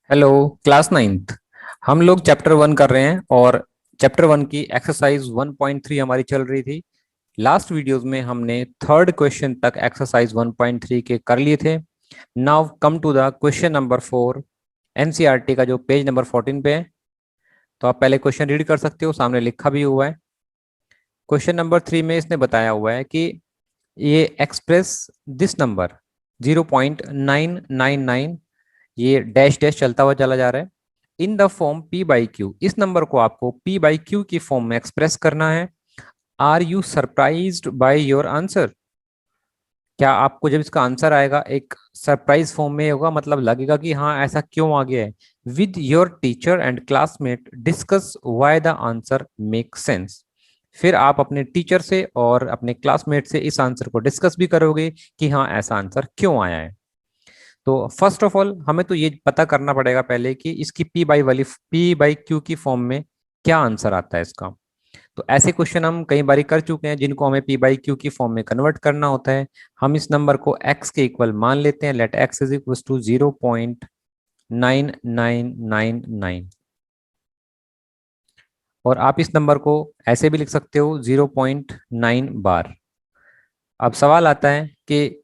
Hello class ninth. हम लोग chapter one कर रहे हैं और चैप्टर वन की एक्सरसाइज 1.3 हमारी चल रही थी। लास्ट वीडियोस में हमने थर्ड क्वेश्चन तक एक्सरसाइज 1.3 के कर लिए थे। Now come to the question number 4, NCERT का जो पेज नंबर 14 पे है। तो आप पहले क्वेश्चन रीड कर सकते हो, सामने लिखा भी हुआ है। क्वेश्चन नंबर 3 में इसने बताया हुआ है कि ये एक्सप्रेस दिस नंबर 0.999, ये डैश डैश चलता हुआ चला जा रहा है, in the form p by q. इस नंबर को आपको पी बाई क्यू की फॉर्म में एक्सप्रेस करना है। Are you surprised by your answer? क्या आपको जब इसका आंसर आएगा एक सरप्राइज फॉर्म में होगा, मतलब लगेगा कि हाँ ऐसा क्यों आ गया है। With your teacher and classmate discuss why the answer make sense. फिर आप अपने टीचर से और अपने क्लासमेट से इस आंसर को डिस्कस भी करोगे कि हाँ ऐसा आंसर क्यों आया है। तो फर्स्ट ऑफ ऑल हमें तो ये पता करना पड़ेगा पहले कि इसकी पी बाई क्यू की फॉर्म में क्या आंसर आता है इसका। तो ऐसे क्वेश्चन हम कई बार कर चुके हैं जिनको हमें पी बाई क्यू की फॉर्म में कन्वर्ट करना होता है। हम इस नंबर को एक्स के इक्वल मान लेते हैं। Let x is equal to 0.9999, और आप इस नंबर को ऐसे भी लिख सकते हो 0.9 बार। अब सवाल आता है कि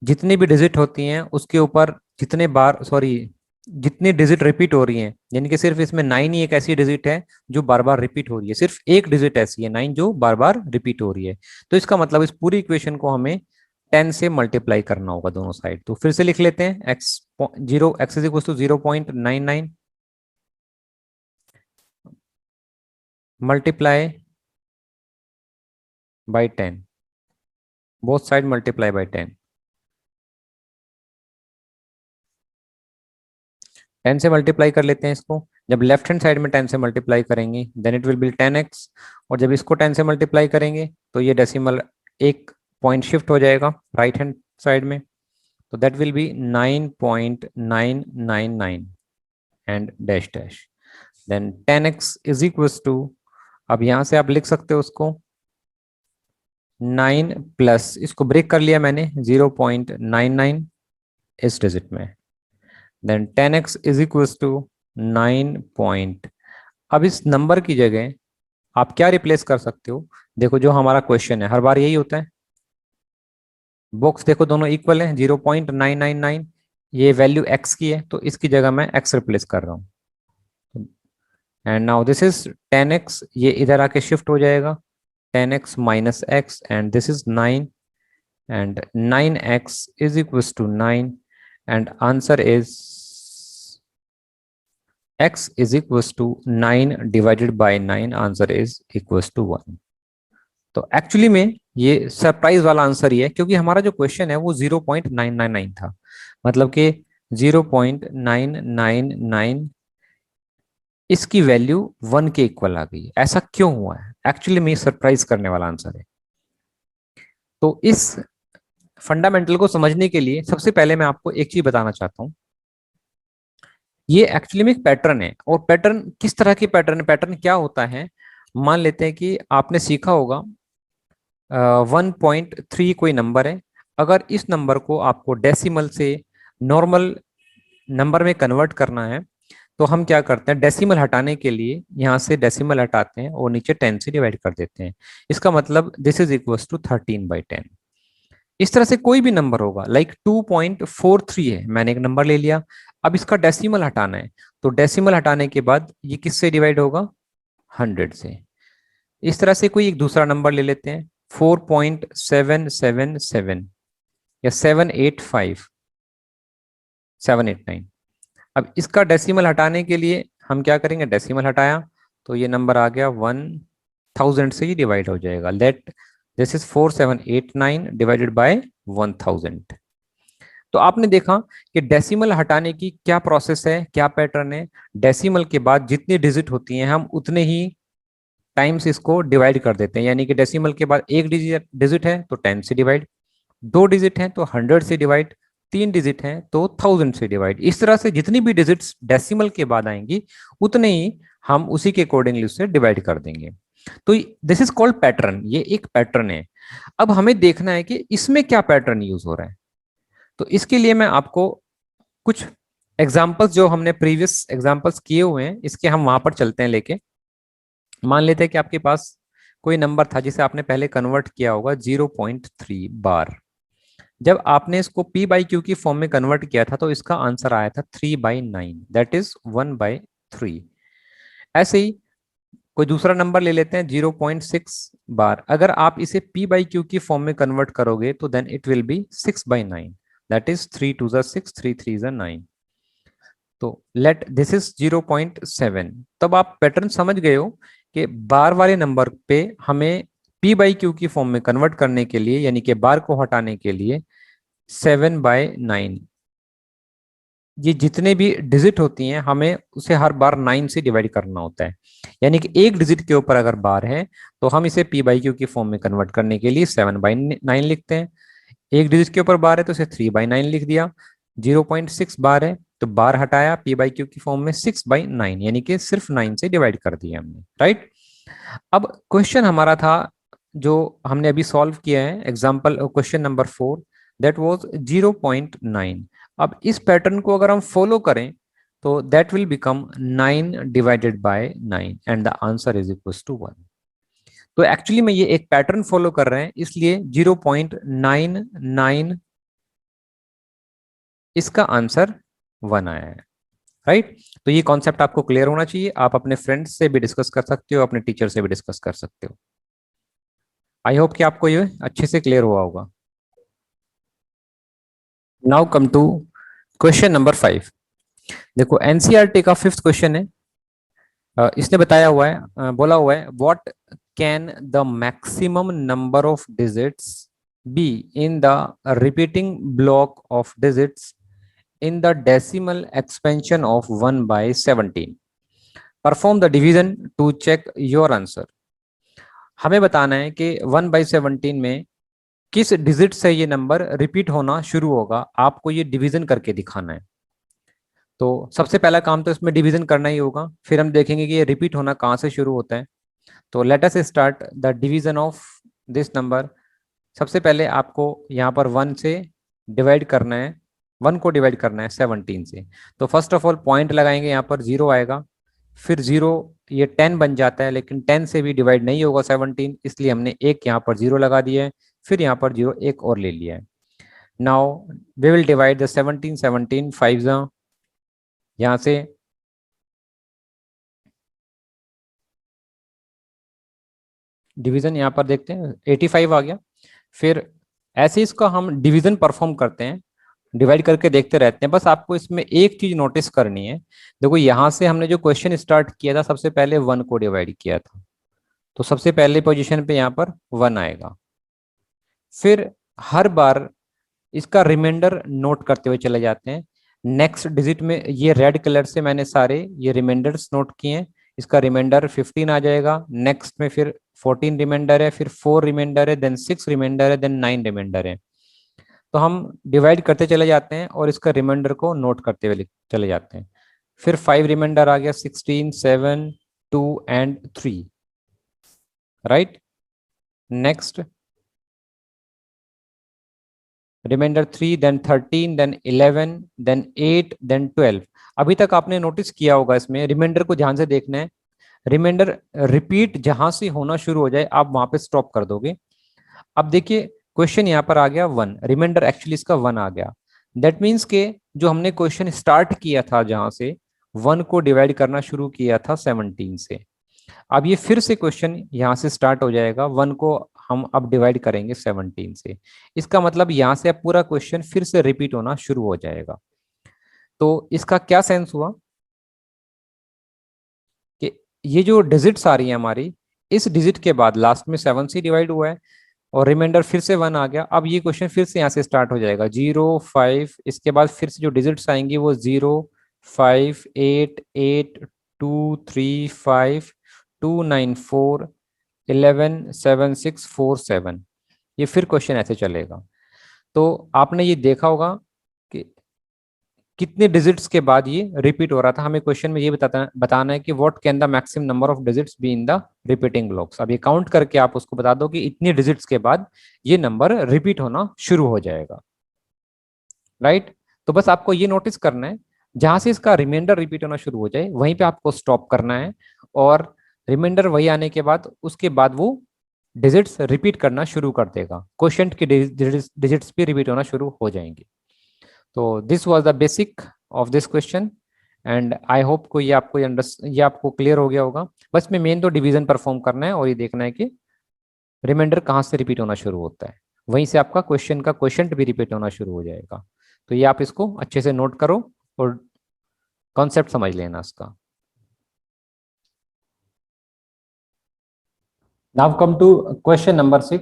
जितनी भी डिजिट होती हैं उसके ऊपर जितने बार सॉरी जितनी डिजिट रिपीट हो रही हैं, यानी कि सिर्फ इसमें 9 ही एक ऐसी डिजिट है जो बार बार रिपीट हो रही है। सिर्फ एक डिजिट ऐसी है 9 जो बार बार रिपीट हो रही है। तो इसका मतलब इस पूरी इक्वेशन को हमें 10 से मल्टीप्लाई करना होगा दोनों साइड। तो फिर से लिख लेते हैं x is equal to 0.99 multiply by 10, both side multiply by 10। 10 से मल्टीप्लाई कर लेते हैं इसको। जब लेफ्ट हैंड साइड में 10 से मल्टीप्लाई करेंगे then it will B 10x, और जब इसको 10 से मल्टीप्लाई करेंगे तो ये डेसिमल एक पॉइंट शिफ्ट हो जाएगा राइट हैंड साइड में। तो that will be 9.999 and dash dash then 10x is equal to, अब यहां से आप लिख सकते हो उसको 9 प्लस, इसको ब्रेक कर लिया मैंने 0.99 इस डिजिट में, then 10x is equal to 9 point. अब इस नंबर की जगह आप क्या रिप्लेस कर सकते हो? देखो जो हमारा क्वेश्चन है हर बार यही होता है, बॉक्स देखो दोनों इक्वल है 0.999, ये वैल्यू x की है तो इसकी जगह मैं x रिप्लेस कर रहा हूँ। And now this is 10x, ये इधर आके शिफ्ट हो जाएगा 10x minus x, and this is 9, and 9x is equal to 9, and answer is x is equals to 9 divided by 9, answer is equals to 1। तो actually में ये surprise वाला answer ही है, क्योंकि हमारा जो क्वेश्चन है वो 0.999 था, मतलब कि 0.999 इसकी वैल्यू 1 के इक्वल आ गई है। ऐसा क्यों हुआ है? एक्चुअली में सरप्राइज करने वाला आंसर है। तो इस फंडामेंटल को समझने के लिए सबसे पहले मैं आपको एक चीज बताना चाहता हूँ। ये एक्चुअली में एक पैटर्न है, और पैटर्न किस तरह की पैटर्न है, पैटर्न क्या होता है। मान लेते हैं कि आपने सीखा होगा 1.3 कोई नंबर है। अगर इस नंबर को आपको डेसिमल से नॉर्मल नंबर में कन्वर्ट करना है तो हम क्या करते हैं, डेसिमल हटाने के लिए यहाँ से डेसिमल हटाते हैं और नीचे 10 से डिवाइड कर देते हैं। इसका मतलब दिस इज इक्वल टू 13/10। इस तरह से कोई भी नंबर होगा, लाइक 2.43 है, मैंने एक नंबर ले लिया, अब इसका डेसिमल हटाना है तो डेसिमल हटाने के बाद ये किससे डिवाइड होगा? 100 से। इस तरह से कोई एक दूसरा नंबर ले लेते हैं 4.777 या 789। अब इसका डेसिमल हटाने के लिए हम क्या करेंगे, डेसिमल हटाया तो ये नंबर आ गया 1000 से ही डिवाइड हो जाएगा। Let this is 4789 divided by 1000। तो आपने देखा कि डेसिमल हटाने की क्या प्रोसेस है, क्या पैटर्न है। डेसिमल के बाद जितनी डिजिट होती हैं हम उतने ही टाइम्स इसको डिवाइड कर देते हैं, यानी कि डेसिमल के बाद एक डिजिट डिजिट है तो 10 से डिवाइड, दो डिजिट है तो 100 से डिवाइड, तीन डिजिट है तो 1000 से डिवाइड। इस तरह से जितनी भी डिजिट्स डेसिमल के बाद आएंगी उतने ही हम उसी के अकॉर्डिंगली उससे डिवाइड कर देंगे। तो दिस इज कॉल्ड पैटर्न, ये एक पैटर्न है। अब हमें देखना है कि इसमें क्या पैटर्न यूज हो रहा है। तो इसके लिए मैं आपको कुछ एग्जाम्पल्स जो हमने प्रीवियस एग्जाम्पल्स किए हुए हैं इसके हम वहां पर चलते हैं लेके। मान लेते हैं कि आपके पास कोई नंबर था जिसे आपने पहले कन्वर्ट किया होगा 0.3 बार। जब आपने इसको p बाई क्यू की फॉर्म में कन्वर्ट किया था तो इसका आंसर आया था 3/9, दैट इज 1/3। ऐसे ही कोई दूसरा नंबर ले लेते हैं 0.6 बार। अगर आप इसे p बाई क्यू की फॉर्म में कन्वर्ट करोगे तो then it will be 6/9, that is 3 2 6, 3 3 9। तो लेट दिस इज 0.7। तब आप पैटर्न समझ गए हो कि बार वाले नंबर पे हमें p बाई क्यू की फॉर्म में कन्वर्ट करने के लिए, यानी कि बार को हटाने के लिए 7/9, ये जितने भी डिजिट होती हैं हमें उसे हर बार 9 से डिवाइड करना होता है। यानी कि एक डिजिट के ऊपर अगर बार है तो हम इसे p बाई क्यू की फॉर्म में कन्वर्ट करने के लिए 7/9 लिखते हैं। एक डिजिट के ऊपर बार है तो इसे 3/9 लिख दिया। 0.6 बार है तो बार हटाया, p बाई क्यू की फॉर्म में 6/9, यानी कि सिर्फ 9 से डिवाइड कर दिया हमने, राइट। अब क्वेश्चन हमारा था जो हमने अभी सॉल्व किया है, example question number 4, that was 0.9। अब इस पैटर्न को अगर हम फॉलो करें तो that will become 9/9 and the answer is equal to 1। तो एक्चुअली में ये एक पैटर्न फॉलो कर रहे हैं, इसलिए 0.99 इसका आंसर 1 आया है, राइट। तो ये कॉन्सेप्ट आपको क्लियर होना चाहिए। आप अपने फ्रेंड्स से भी डिस्कस कर सकते हो, अपने टीचर से भी डिस्कस कर सकते हो। आई होप कि आपको ये अच्छे से क्लियर हुआ होगा। Now come to question number 5। देखो एनसीईआरटी का 5th क्वेश्चन है। इसने बताया हुआ है, बोला हुआ है, what can the maximum number of digits be in the repeating block of digits in the decimal expansion of 1/17? Perform the division to check your answer. हमें बताना है कि 1/17 में किस डिजिट से ये नंबर रिपीट होना शुरू होगा, आपको ये डिवीजन करके दिखाना है। तो सबसे पहला काम तो इसमें डिवीजन करना ही होगा, फिर हम देखेंगे कि ये रिपीट होना कहाँ से शुरू होता है। तो let us start the division of this number. सबसे पहले आपको यहाँ पर 1 से डिवाइड करना है, 1 को डिवाइड करना है 17 से। तो फर्स्ट ऑफ ऑल पॉइंट लगाएंगे, यहाँ पर 0 आएगा, फिर 0, ये 10 बन जाता है, लेकिन 10 से भी डिवाइड नहीं होगा 17, इसलिए हमने एक यहाँ पर 0 लगा दिया है, फिर यहाँ पर 0 एक और ले लिया है। Now we will divide the 17, 17 5 यहाँ से डिवीजन यहाँ पर देखते हैं 85 आ गया। फिर ऐसे इसका हम डिवीजन परफॉर्म करते हैं, डिवाइड करके देखते रहते हैं। बस आपको इसमें एक चीज नोटिस करनी है। देखो यहाँ से हमने जो क्वेश्चन स्टार्ट किया था सबसे पहले 1 को डिवाइड किया था, तो सबसे पहले पोजीशन पे यहाँ पर 1 आएगा। फिर हर बार इसका रिमाइंडर नोट करते हुए चले जाते हैं। नेक्स्ट डिजिट में ये रेड कलर से मैंने सारे ये रिमाइंडर्स नोट किए हैं। इसका रिमाइंडर 15 आ जाएगा, नेक्स्ट में फिर 14 रिमाइंडर है, फिर 4 रिमाइंडर है, देन 6 रिमाइंडर है, देन 9 रिमाइंडर है। तो हम डिवाइड करते चले जाते हैं और इसका रिमाइंडर को नोट करते हुए चले जाते हैं। फिर 5 रिमाइंडर आ गया, 16 7 2 and 3, right. Next remainder 3, then 13, then 11, then 8, then 12। अभी तक आपने नोटिस किया होगा, इसमें रिमाइंडर को ध्यान से देखना है। रिमाइंडर रिपीट जहां से होना शुरू हो जाए आप वहां पे स्टॉप कर दोगे। अब देखिए क्वेश्चन यहाँ पर आ गया 1, रिमाइंडर एक्चुअली इसका 1 आ गया। दैट मीन्स के जो हमने क्वेश्चन स्टार्ट किया था जहां से 1 को डिवाइड करना शुरू किया था 17 से, अब ये फिर से क्वेश्चन यहाँ से स्टार्ट हो जाएगा, 1 को हम अब डिवाइड करेंगे 17 से। इसका मतलब यहाँ से अब पूरा क्वेश्चन फिर से रिपीट होना शुरू हो जाएगा। तो इसका क्या सेंस हुआ कि ये जो डिजिट्स आ रही है हमारी, इस डिजिट के बाद लास्ट में 7 से डिवाइड हुआ है और रिमाइंडर फिर से 1 आ गया। अब ये क्वेश्चन फिर से यहाँ से स्टार्ट हो जाएगा 0 5, इसके बाद फिर से जो डिजिट्स आएंगी वो 0 5 8 8 2 3 5 2 9 4 11 7 6 4 7। ये फिर क्वेश्चन ऐसे चलेगा। तो आपने ये देखा होगा कि कितने डिजिट्स के बाद ये रिपीट हो रहा था। हमें क्वेश्चन में ये बताना है कि what can the maximum number of digits be in the repeating blocks. अब ये काउंट करके आप उसको बता दो कि इतने डिजिट्स के बाद ये नंबर रिपीट होना शुरू हो जाएगा, राइट। तो बस आपको ये नोटिस करना है, जहां से इसका रिमाइंडर रिपीट होना शुरू हो जाए वहीं पे आपको स्टॉप करना है, और रिमाइंडर वही आने के बाद उसके बाद वो डिजिट्स रिपीट करना शुरू कर देगा, क्वोशंट के डिजिट्स भी रिपीट होना शुरू हो जाएंगे। तो this was the basic of this question, and I hope को ये आपको क्लियर हो गया होगा। बस में मेन तो डिवीजन परफॉर्म करना है और ये देखना है कि रिमाइंडर कहाँ से रिपीट होना शुरू होता है, वहीं से आपका क्वेश्चन का क्वेश्चन भी रिपीट होना शुरू हो जाएगा। तो ये आप इसको अच्छे से नोट करो और कॉन्सेप्ट समझ लेना इसका। Now come to question number 6।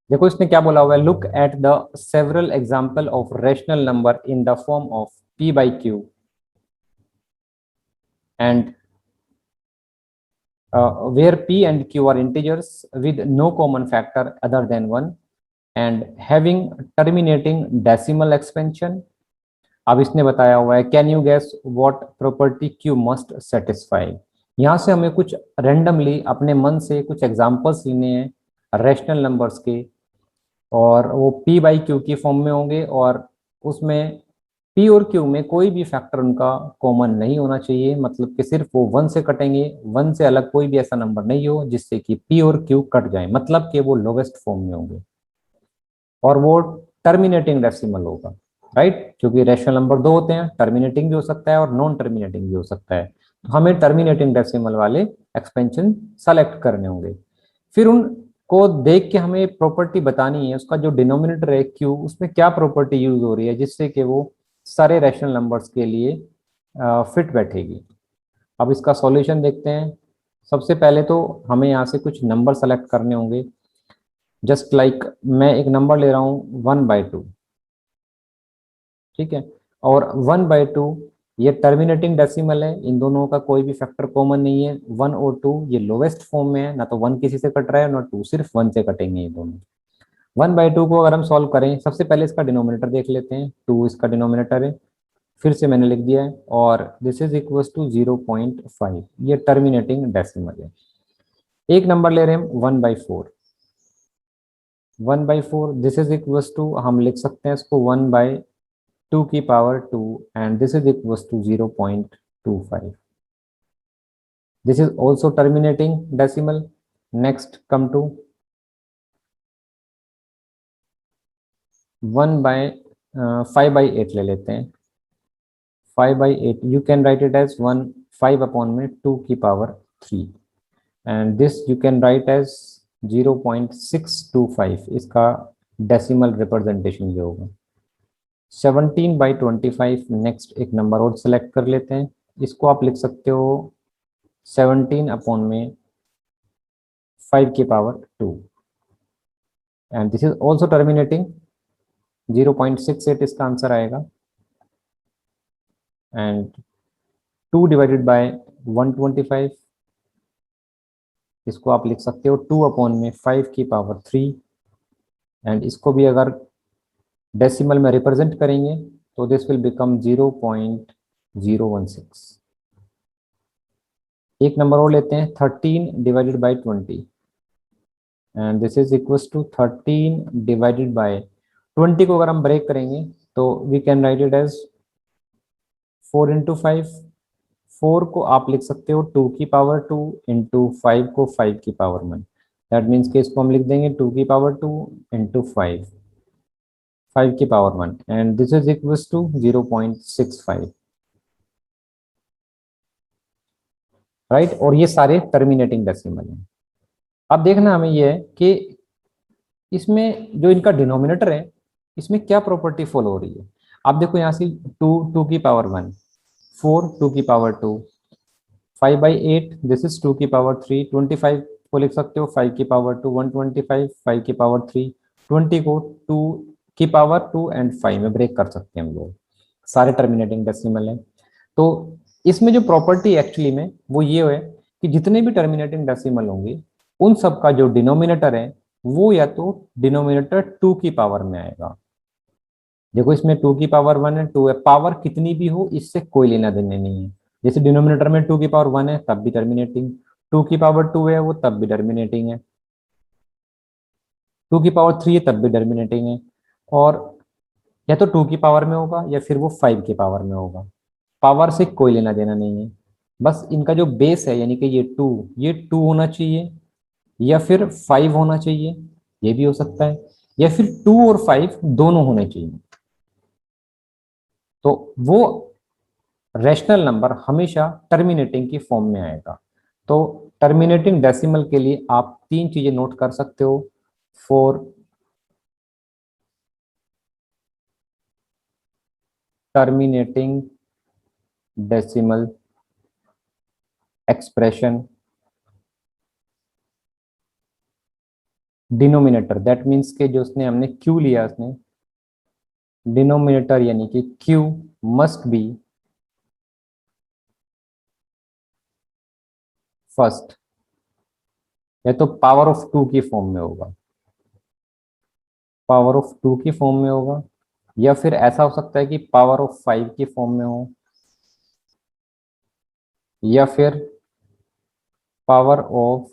देखो इसने क्या बोला हुआ है, look at the several example of rational number in the form of p by q and where p and q are integers with no common factor other than 1 and having terminating decimal expansion। अब इसने बताया हुआ है can you gas what property q must satisfy. यहाँ से हमें कुछ randomly अपने मन से कुछ एग्जांपल्स लेने हैं रेशनल नंबर्स के, और वो p बाई क्यू की फॉर्म में होंगे, और उसमें p और q में कोई भी फैक्टर उनका कॉमन नहीं होना चाहिए, मतलब कि सिर्फ वो 1 से कटेंगे, 1 से अलग कोई भी ऐसा नंबर नहीं हो जिससे कि p और q कट जाए, मतलब कि वो लोवेस्ट फॉर्म में होंगे, और वो टर्मिनेटिंग डेसिमल होगा, राइट। क्योंकि रेशनल नंबर दो होते हैं, टर्मिनेटिंग भी हो सकता है और नॉन टर्मिनेटिंग भी हो सकता है, तो हमें टर्मिनेटिंग डेसिमल वाले एक्सपेंशन सेलेक्ट करने होंगे। फिर उनको देख के हमें प्रॉपर्टी बतानी है, उसका जो डिनोमिनेटर है क्यू, उसमें क्या प्रॉपर्टी यूज हो रही है जिससे कि वो सारे रैशनल नंबर्स के लिए फिट बैठेगी। अब इसका सॉल्यूशन देखते हैं। सबसे पहले तो हमें यहाँ से कुछ नंबर सेलेक्ट करने होंगे, जस्ट लाइक मैं एक नंबर ले रहा हूँ 1/2, ठीक है। और 1/2 ये टर्मिनेटिंग डेसिमल है, इन दोनों का कोई भी फैक्टर कॉमन नहीं है, 1 और 2 ये लोवेस्ट फॉर्म में है, ना तो 1 किसी से कट रहा है ना 2 सिर्फ 1 से कटेंगे ये दोनों। 1/2 को अगर हम सॉल्व करें, सबसे पहले इसका डिनोमिनेटर देख लेते हैं, 2 इसका डिनोमिनेटर है, फिर से मैंने लिख दिया है, और दिस इज इक्वल टू 0.5, ये टर्मिनेटिंग डेसिमल है। एक नंबर ले रहे हैं 1/4, 1/4 दिस इज इक्वल टू, हम लिख सकते हैं इसको 1/2 की power 2, and this is equal to 0.25, this is also terminating decimal. Next come to 5/8 ले लेते हैं, 5/8 you can write it as 1 5 upon में 2 की power 3, and this you can write as 0.625, इसका डेसिमल रिप्रेजेंटेशन ये होगा। 17/25, नेक्स्ट एक नंबर और सेलेक्ट कर लेते हैं, इसको आप लिख सकते हो 17 अपॉन में 5 की power 2, and this is also terminating, 0.68 इसका आंसर आएगा। एंड 2 डिवाइडेड बाय 125, इसको आप लिख सकते हो 2 अपॉन में 5 की पावर 3, एंड इसको भी अगर डेसिमल में रिप्रेजेंट करेंगे तो दिस विल बिकम 0.016। एक नंबर और लेते हैं 13 divided by 20, and this is equals to 13 divided by 20 को अगर हम ब्रेक करेंगे तो we can write it as 4 into 5, 4 को आप लिख सकते हो 2 की पावर 2 इंटू 5 को 5 की पावर 1, दैट मीन्स कि इसको हम लिख देंगे 2 की पावर 2 इंटू 5 की power 1, and this is equals to 0.65, right. और ये सारे टर्मिनेटिंग डेसिमल हैं। अब देखना हमें ये है कि इसमें जो इनका डिनोमिनेटर है इसमें क्या प्रॉपर्टी फॉलो हो रही है। आप देखो यहाँ से 2 की पावर 1, 4 2 की पावर 2, 5/8 दिस इज 2 की पावर 3, 25 को लिख सकते हो 5 की पावर 2, 125 5 की पावर 3, 20 को 2 की पावर 2 एंड 5 में ब्रेक कर सकते हैं हम लोग, सारे टर्मिनेटिंग डेसिमल हैं। तो इसमें जो प्रॉपर्टी एक्चुअली में वो ये है कि जितने भी टर्मिनेटिंग डेसिमल होंगे उन सब का जो डिनोमिनेटर है वो या तो डिनोमिनेटर 2 की पावर में आएगा। देखो इसमें 2 की पावर 1 है, 2 है, पावर कितनी भी हो इससे कोई लेना देना नहीं है। जैसे डिनोमिनेटर में 2 की पावर 1 है तब भी टर्मिनेटिंग, 2 की पावर 2 है वो तब भी टर्मिनेटिंग है, 2 की पावर 3 है तब भी टर्मिनेटिंग है। और या तो 2 की पावर में होगा या फिर वो 5 की पावर में होगा। पावर से कोई लेना देना नहीं है, बस इनका जो बेस है यानी कि ये टू होना चाहिए या फिर 5 होना चाहिए, ये भी हो सकता है, या फिर 2 और 5 दोनों होने चाहिए। तो वो रैशनल नंबर हमेशा टर्मिनेटिंग की फॉर्म में आएगा। तो टर्मिनेटिंग डेसिमल के लिए आप तीन चीजें नोट कर सकते हो। For terminating decimal expression, denominator that means के जो उसने हमने क्यू लिया, उसने डिनोमिनेटर यानी कि क्यू मस्ट बी फर्स्ट, या तो पावर ऑफ 2 की फॉर्म में होगा, पावर ऑफ 2 की फॉर्म में होगा, या फिर ऐसा हो सकता है कि पावर ऑफ 5 की फॉर्म में हो, या फिर पावर ऑफ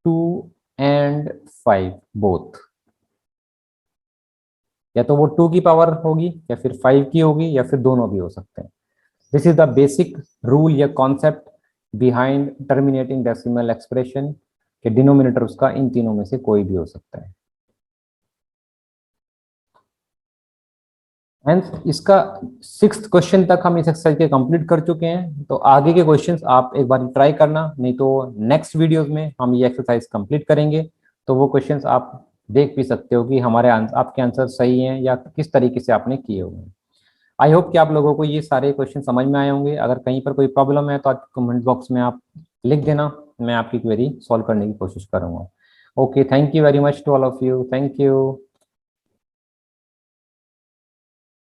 2 एंड 5 बोथ। या तो वो 2 की पावर होगी या फिर 5 की होगी या फिर दोनों भी हो सकते हैं। This is the basic rule या concept behind terminating decimal expression, के डिनोमिनेटर उसका इन तीनों में से कोई भी हो सकता है। एंड इसका 6th क्वेश्चन तक हम इस एक्सरसाइज के कंप्लीट कर चुके हैं। तो आगे के क्वेश्चंस आप एक बार ट्राई करना, नहीं तो नेक्स्ट वीडियोस में हम ये एक्सरसाइज कंप्लीट करेंगे। तो वो क्वेश्चंस आप देख भी सकते हो कि हमारे आपके आंसर सही हैं या किस तरीके से आपने किए हुए हैं। आई होप कि आप लोगों को ये सारे क्वेश्चन समझ में आए होंगे। अगर कहीं पर कोई प्रॉब्लम है तो आप कमेंट बॉक्स में आप लिख देना, मैं आपकी क्वेरी सॉल्व करने की कोशिश करूंगा। Okay, thank you very much to all of you, thank you.